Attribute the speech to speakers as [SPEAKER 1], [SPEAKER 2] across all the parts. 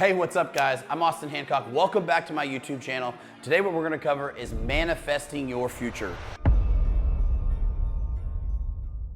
[SPEAKER 1] Hey, what's up guys? I'm Austin Hancock. Welcome back to my YouTube channel. Today what we're gonna cover is manifesting your future.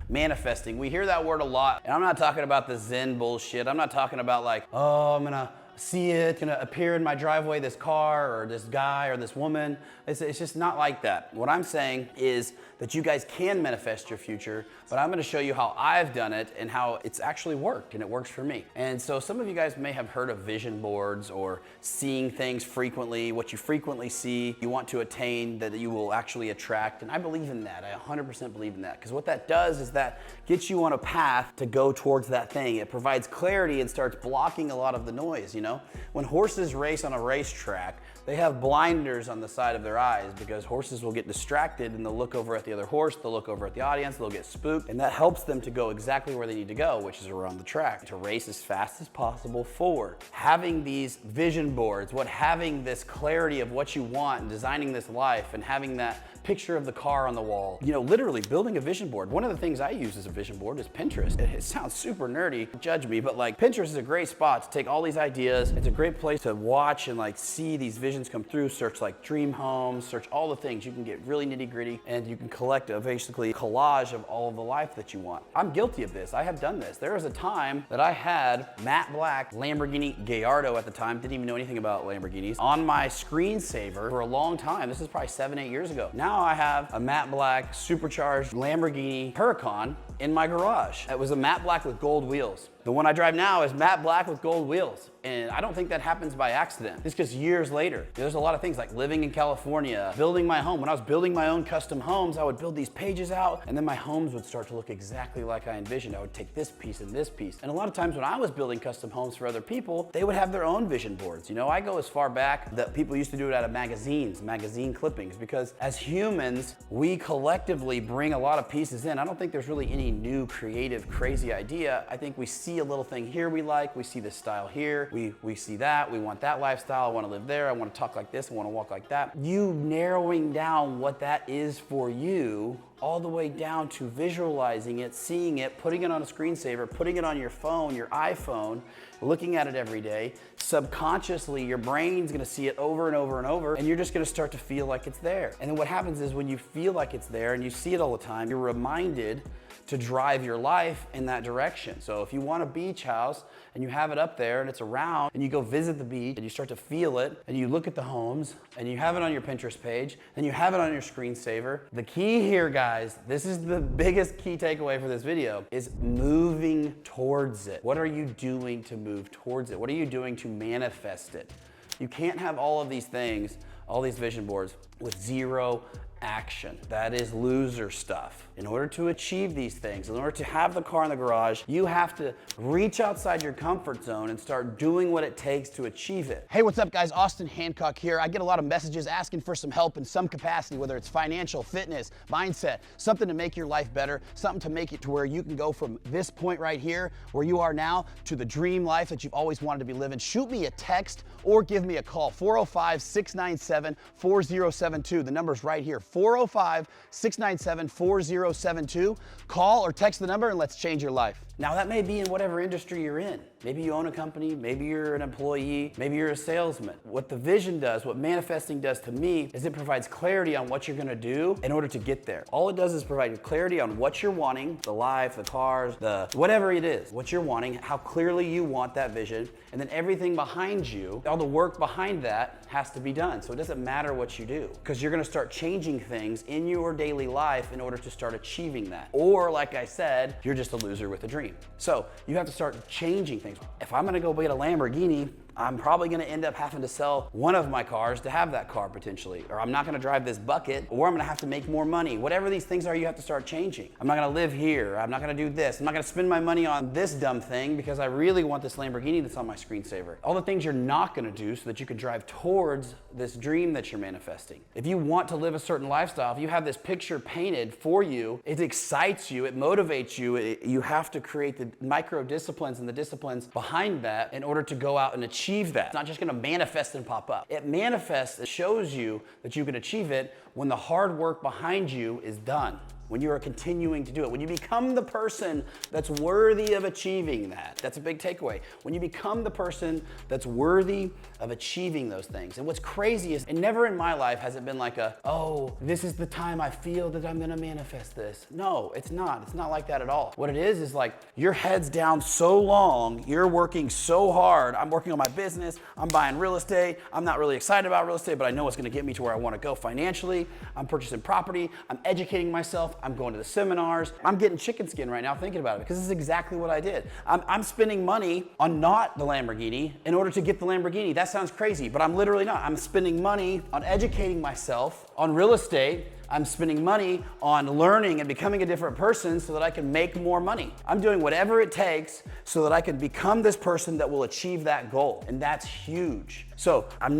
[SPEAKER 1] Manifesting, we hear that word a lot, and I'm not talking about the Zen bullshit. I'm not talking about like, oh, I'm gonna see it, gonna appear in my driveway, this car or this guy or this woman. It's just not like that. What I'm saying is that you guys can manifest your future, but I'm gonna show you how I've done it and how it's actually worked, and it works for me. And so some of you guys may have heard of vision boards or seeing things frequently, what you frequently see, you want to attain, that you will actually attract. And I believe in that, I 100% believe in that. Because what that does is that gets you on a path to go towards that thing. It provides clarity and starts blocking a lot of the noise, you know? When horses race on a racetrack, they have blinders on the side of their eyes because horses will get distracted and they'll look over at the other horse, they'll look over at the audience, they'll get spooked, and that helps them to go exactly where they need to go, which is around the track, to race as fast as possible forward. Having these vision boards, having this clarity of what you want and designing this life and having that picture of the car on the wall, you know, literally building a vision board. One of the things I use as a vision board is Pinterest. It sounds super nerdy, judge me, but like Pinterest is a great spot to take all these ideas. It's a great place to watch and like see these visions come through, search like dream homes, search all the things. You can get really nitty gritty and you can collect a basically collage of all of the life that you want. I'm guilty of this. I have done this. There was a time that I had matte black Lamborghini Gallardo at the time, didn't even know anything about Lamborghinis, on my screensaver for a long time. This is probably 7-8 years ago. Now I have a matte black supercharged Lamborghini Huracan in my garage. It was a matte black with gold wheels. The one I drive now is matte black with gold wheels. And I don't think that happens by accident. It's just years later. There's a lot of things like living in California, building my home. When I was building my own custom homes, I would build these pages out and then my homes would start to look exactly like I envisioned. I would take this piece and this piece. And a lot of times when I was building custom homes for other people, they would have their own vision boards. You know, I go as far back that people used to do it out of magazines, magazine clippings, because as humans, we collectively bring a lot of pieces in. I don't think there's really any new creative, crazy idea. I think we see a little thing here we like, we see this style here, we see that, we want that lifestyle, I want to live there, I want to talk like this, I want to walk like that. You narrowing down what that is for you all the way down to visualizing it, seeing it, putting it on a screensaver, putting it on your phone, your iPhone, looking at it every day. Subconsciously, your brain's gonna see it over and over and over, and you're just gonna start to feel like it's there. And then what happens is when you feel like it's there and you see it all the time, you're reminded to drive your life in that direction. So if you want a beach house and you have it up there and it's around and you go visit the beach and you start to feel it and you look at the homes and you have it on your Pinterest page and you have it on your screensaver, the key here, guys, this is the biggest key takeaway for this video, is moving towards it. What are you doing to move towards it? What are you doing to manifest it? You can't have all of these things, all these vision boards, with zero action. That is loser stuff. In order to achieve these things, in order to have the car in the garage, you have to reach outside your comfort zone and start doing what it takes to achieve it. Hey, what's up guys? Austin Hancock here. I get a lot of messages asking for some help in some capacity, whether it's financial, fitness, mindset, something to make your life better, something to make it to where you can go from this point right here, where you are now, to the dream life that you've always wanted to be living. Shoot me a text or give me a call, 405-697-4072. The number's right here, 405-697-4072. Call or text the number and let's change your life. Now that may be in whatever industry you're in. Maybe you own a company, maybe you're an employee, maybe you're a salesman. What the vision does, what manifesting does to me, is it provides clarity on what you're gonna do in order to get there. All it does is provide you clarity on what you're wanting, the life, the cars, the whatever it is, what you're wanting, how clearly you want that vision, and then everything behind you, all the work behind that has to be done. So it doesn't matter what you do, because you're gonna start changing things in your daily life in order to start achieving that. Or like I said, you're just a loser with a dream. So you have to start changing things. If I'm gonna go get a Lamborghini, I'm probably gonna end up having to sell one of my cars to have that car potentially, or I'm not gonna drive this bucket, or I'm gonna have to make more money. Whatever these things are, you have to start changing. I'm not gonna live here, I'm not gonna do this, I'm not gonna spend my money on this dumb thing because I really want this Lamborghini that's on my screensaver. All the things you're not gonna do so that you can drive towards this dream that you're manifesting. If you want to live a certain lifestyle, if you have this picture painted for you, it excites you, it motivates you, you have to create the micro disciplines and the disciplines behind that in order to go out and achieve that. It's not just gonna manifest and pop up. It manifests, it shows you that you can achieve it when the hard work behind you is done. when you are continuing to do it, when you become the person that's worthy of achieving that. That's a big takeaway. When you become the person that's worthy of achieving those things. And what's crazy is, and never in my life has it been like oh, this is the time I feel that I'm gonna manifest this. No, it's not. It's not like that at all. What it is like your head's down so long, you're working so hard. I'm working on my business, I'm buying real estate. I'm not really excited about real estate, but I know it's gonna get me to where I wanna go financially. I'm purchasing property, I'm educating myself, I'm going to the seminars. I'm getting chicken skin right now thinking about it because this is exactly what I did. I'm spending money on not the Lamborghini in order to get the Lamborghini. That sounds crazy, but I'm literally not. I'm spending money on educating myself on real estate. I'm spending money on learning and becoming a different person so that I can make more money. I'm doing whatever it takes so that I can become this person that will achieve that goal. And that's huge. So I'm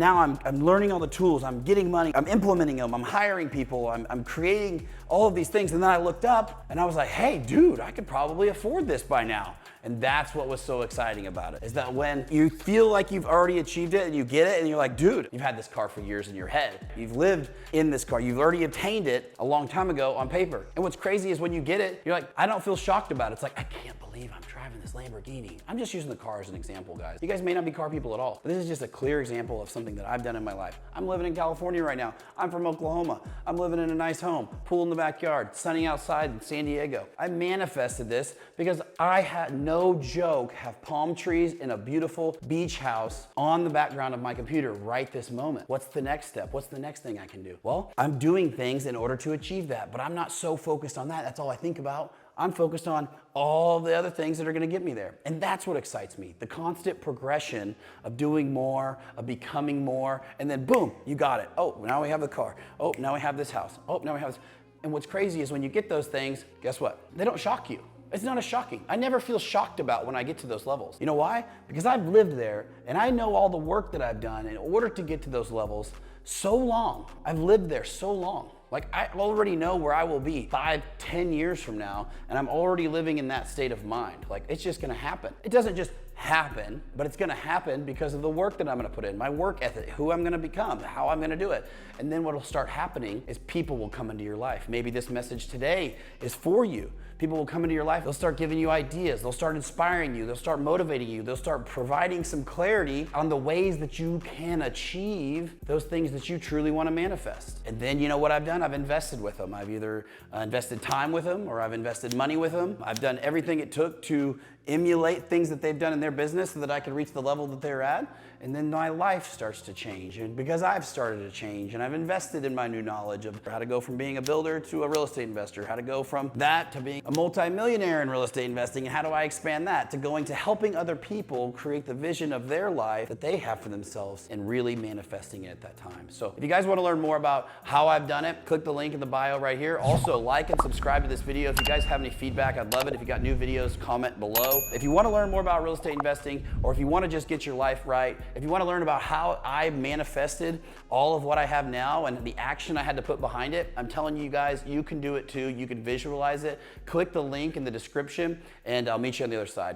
[SPEAKER 1] learning all the tools, I'm getting money, I'm implementing them, I'm hiring people, I'm creating all of these things. And then I looked up and I was like, hey, dude, I could probably afford this by now. And that's what was so exciting about it, is that when you feel like you've already achieved it and you get it and you're like, dude, you've had this car for years in your head. You've lived in this car. You've already obtained it a long time ago on paper. And what's crazy is when you get it, you're like, I don't feel shocked about it. It's like, I can't believe I'm driving this Lamborghini. I'm just using the car as an example, guys. You guys may not be car people at all, but this is just a clear example of something that I've done in my life. I'm living in California right now. I'm from Oklahoma. I'm living in a nice home, pool in the backyard, sunny outside in San Diego. I manifested this because I had, no joke, have palm trees in a beautiful beach house on the background of my computer right this moment. What's the next step? What's the next thing I can do? Well, I'm doing things in order to achieve that, but I'm not so focused on that. That's all I think about. I'm focused on all the other things that are gonna get me there. And that's what excites me, the constant progression of doing more, of becoming more, and then boom, you got it. Oh, now we have the car. Oh, now we have this house. Oh, now we have this. And what's crazy is when you get those things, guess what? They don't shock you. It's not as shocking. I never feel shocked about when I get to those levels. You know why? Because I've lived there and I know all the work that I've done in order to get to those levels so long. I've lived there so long. Like I already know where I will be 5, 10 years from now, and I'm already living in that state of mind. Like it's just gonna happen. It doesn't just happen, but it's gonna happen because of the work that I'm gonna put in, my work ethic, who I'm gonna become, how I'm gonna do it. And then what'll start happening is people will come into your life. Maybe this message today is for you. People will come into your life, they'll start giving you ideas, they'll start inspiring you, they'll start motivating you, they'll start providing some clarity on the ways that you can achieve those things that you truly wanna manifest. And then you know what I've done? I've invested with them. I've either invested time with them or I've invested money with them. I've done everything it took to emulate things that they've done in their business so that I could reach the level that they're at. And then my life starts to change. And because I've started to change and I've invested in my new knowledge of how to go from being a builder to a real estate investor, how to go from that to being a multimillionaire in real estate investing, and how do I expand that to going to helping other people create the vision of their life that they have for themselves and really manifesting it at that time. So if you guys want to learn more about how I've done it, click the link in the bio right here. Also like and subscribe to this video. If you guys have any feedback, I'd love it. If you got new videos, comment below. If you want to learn more about real estate investing, or if you want to just get your life right, if you want to learn about how I manifested all of what I have now and the action I had to put behind it, I'm telling you guys, you can do it too. You can visualize it. Click the link in the description and I'll meet you on the other side.